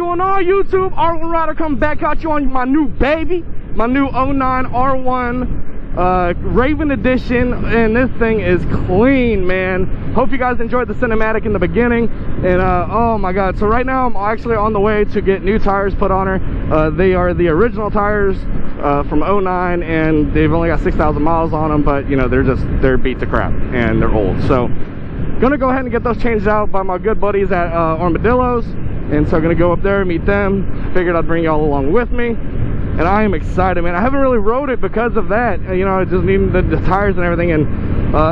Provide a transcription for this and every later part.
going on, YouTube? R1 Rider coming back at you on my new baby, my new 09 R1 Raven edition, and this thing is clean, man. Hope you guys enjoyed the cinematic in the beginning. And oh my god, so right now I'm actually on the way to get new tires put on her. They are the original tires from 09, and they've only got 6,000 miles on them, but you know, they're beat to crap and they're old. So gonna go ahead and get those changed out by my good buddies at Armadillos. And so I'm gonna go up there, meet them. Figured I'd bring y'all along with me. And I am excited, man. I haven't really rode it because of that. You know, I just need the tires and everything. And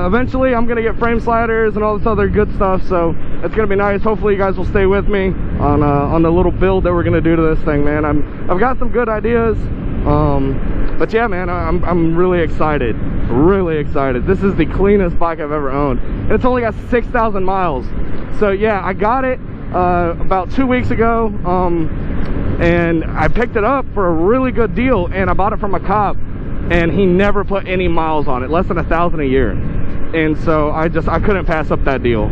eventually I'm gonna get frame sliders and all this other good stuff. So it's gonna be nice. Hopefully you guys will stay with me on the little build that we're gonna do to this thing, man. I've got some good ideas. But yeah, man, I'm really excited. Really excited. This is the cleanest bike I've ever owned. And it's only got 6,000 miles. So yeah, I got it about 2 weeks ago. And I picked it up for a really good deal, and I bought it from a cop, and he never put any miles on it, less than 1,000 a year. And so I couldn't pass up that deal.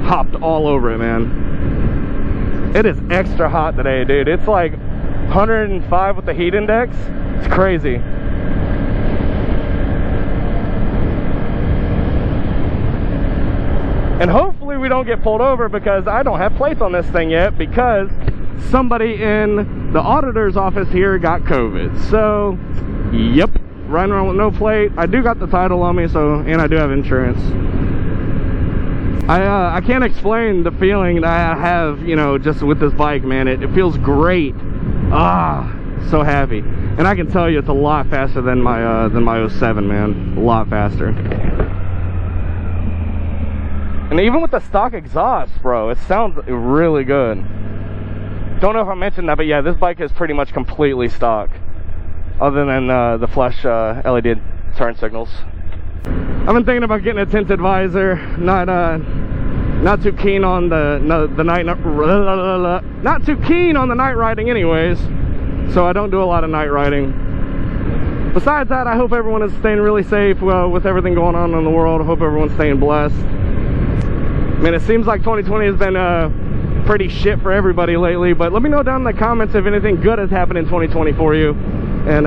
Hopped all over it, man. It is extra hot today, dude. It's like 105 with the heat index. It's crazy. And hopefully we don't get pulled over, because I don't have plates on this thing yet, because somebody in the auditor's office here got COVID. So yep, riding around with no plate. I do got the title on me, so, and I do have insurance. I can't explain the feeling that I have, you know, just with this bike, man. It feels great. So happy. And I can tell you it's a lot faster than my 07, man. A lot faster. And even with the stock exhaust, bro, it sounds really good. Don't know if I mentioned that, but yeah, this bike is pretty much completely stock, other than the flash LED turn signals. I've been thinking about getting a tinted visor. Not too keen on the night, not too keen on the night riding, anyways. So I don't do a lot of night riding. Besides that, I hope everyone is staying really safe with everything going on in the world. I hope everyone's staying blessed. I mean, it seems like 2020 has been pretty shit for everybody lately, but let me know down in the comments if anything good has happened in 2020 for you. And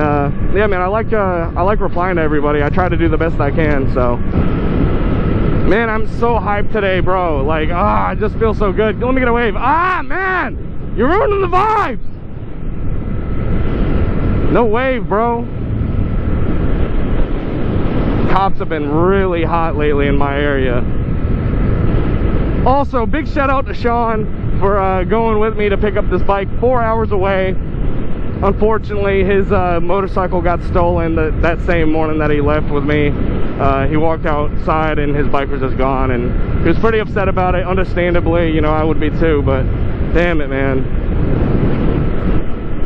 yeah, man, I like replying to everybody. I try to do the best I can. So man, I'm so hyped today, bro. Like, I just feel so good. Let me get a wave. Man, you're ruining the vibes. No wave, bro. Cops have been really hot lately in my area. Also, big shout out to Sean for going with me to pick up this bike 4 hours away. Unfortunately, his motorcycle got stolen that same morning that he left with me. He walked outside and his bike was just gone, and he was pretty upset about it, understandably. You know, I would be too, but damn it, man.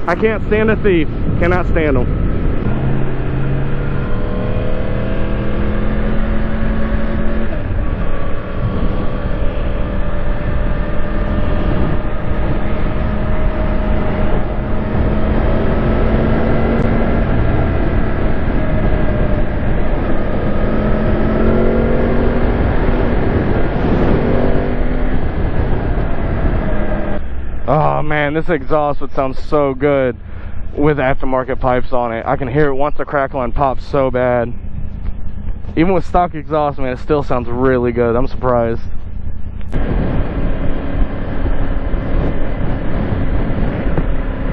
I can't stand a thief. Cannot stand them. Oh man, this exhaust would sound so good with aftermarket pipes on it. I can hear it once the crackle line pops so bad. Even with stock exhaust, man, it still sounds really good. I'm surprised.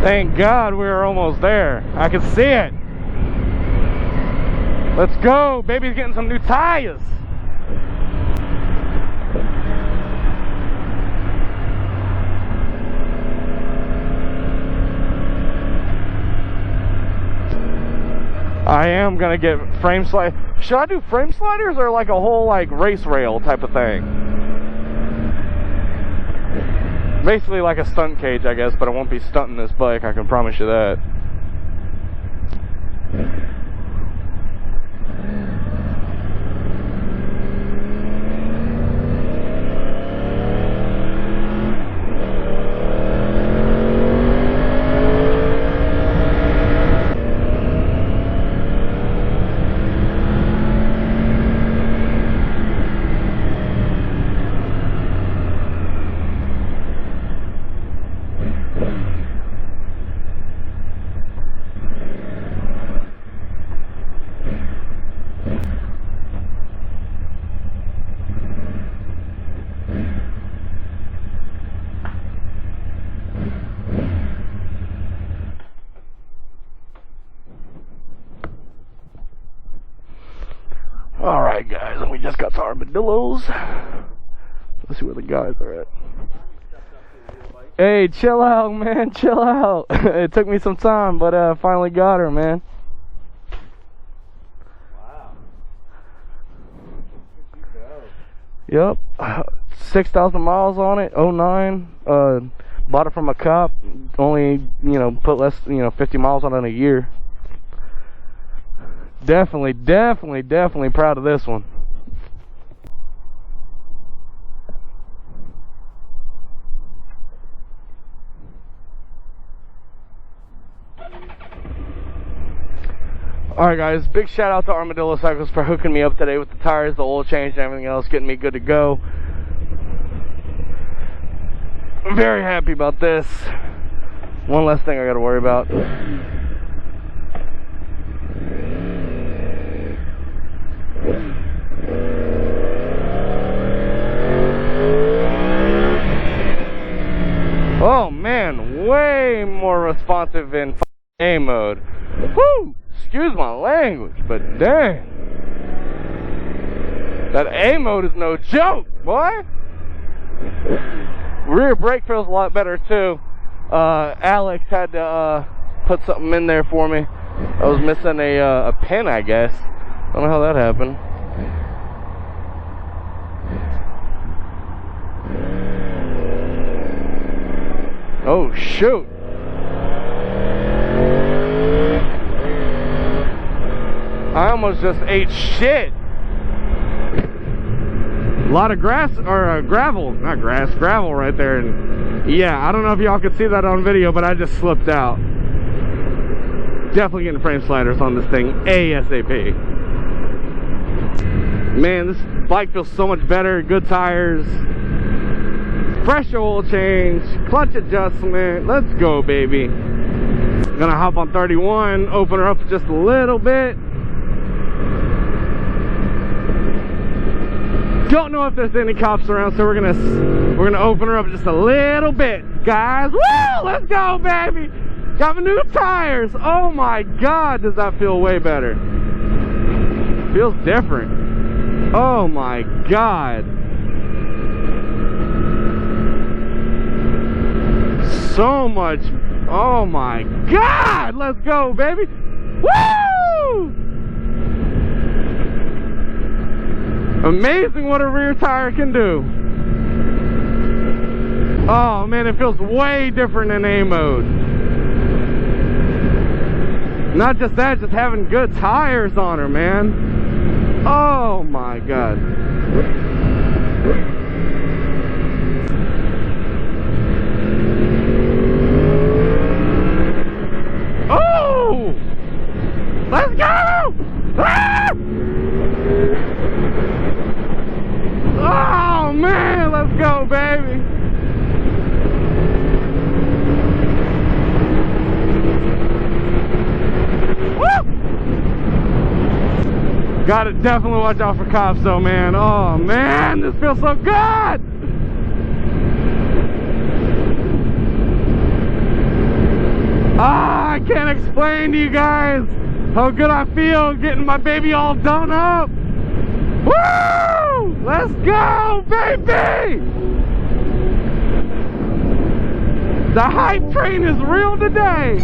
Thank God we were almost there. I can see it. Let's go. Baby's getting some new tires. I am gonna get frame slide. Should I do frame sliders or like a whole like race rail type of thing? Basically like a stunt cage, I guess, but I won't be stunting this bike, I can promise you that. Alright guys, and we just got to Armadillos. Let's see where the guys are at. Hey, chill out, man, chill out. It took me some time, but finally got her, man. Wow. Yep, 6,000 miles on it, 09. Bought it from a cop. Only, you know, put less, 50 miles on it in a year. Definitely proud of this one. Alright guys, big shout out to Armadillo Cycles for hooking me up today with the tires, the oil change, and everything else, getting me good to go. I'm very happy about this. One less thing I gotta worry about. Oh man, way more responsive in A mode. Woo! Excuse my language, but dang. That A mode is no joke, boy. Rear brake feels a lot better too. Alex had to put something in there for me. I was missing a pin, I guess. I don't know how that happened. Oh shoot. I almost just ate shit. A lot of grass, or gravel, not grass, gravel right there. And yeah, I don't know if y'all could see that on video, but I just slipped out. Definitely getting frame sliders on this thing ASAP. Man, this bike feels so much better. Good tires, fresh oil change, clutch adjustment. Let's go, baby. Gonna hop on 31, open her up just a little bit. Don't know if there's any cops around, so we're gonna open her up just a little bit, guys. Woo! Let's go, baby. Got my new tires. Oh my God, does that feel way better? Feels different. Oh my God. So much. Oh my God. Let's go, baby. Woo! Amazing what a rear tire can do. Oh man, it feels way different in A mode. Not just that, just having good tires on her, man. Oh my God. Oh! Let's go! Ah! Oh man, let's go, baby. Woo! Gotta definitely watch out for cops though, man. Oh man, this feels so good. I can't explain to you guys how good I feel getting my baby all done up. Woo! Let's go, baby! The hype train is real today.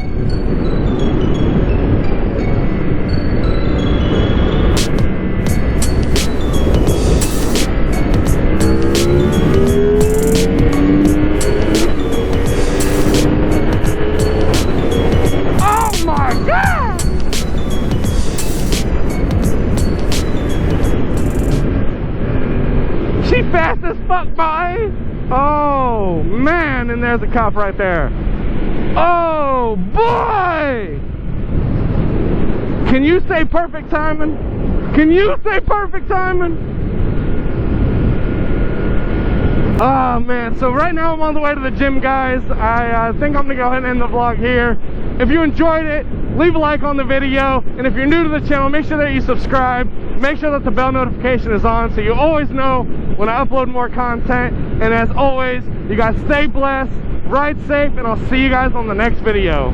Oh my God! She fast as fuck, boy. Oh man, and there's a cop right there. Oh boy! Can you say perfect timing? Can you say perfect timing? Oh man, so right now I'm on the way to the gym, guys. I think I'm gonna go ahead and end the vlog here. If you enjoyed it, leave a like on the video, and if you're new to the channel, make sure that you subscribe. Make sure that the bell notification is on so you always know when I upload more content. And as always, you guys stay blessed, ride safe, and I'll see you guys on the next video.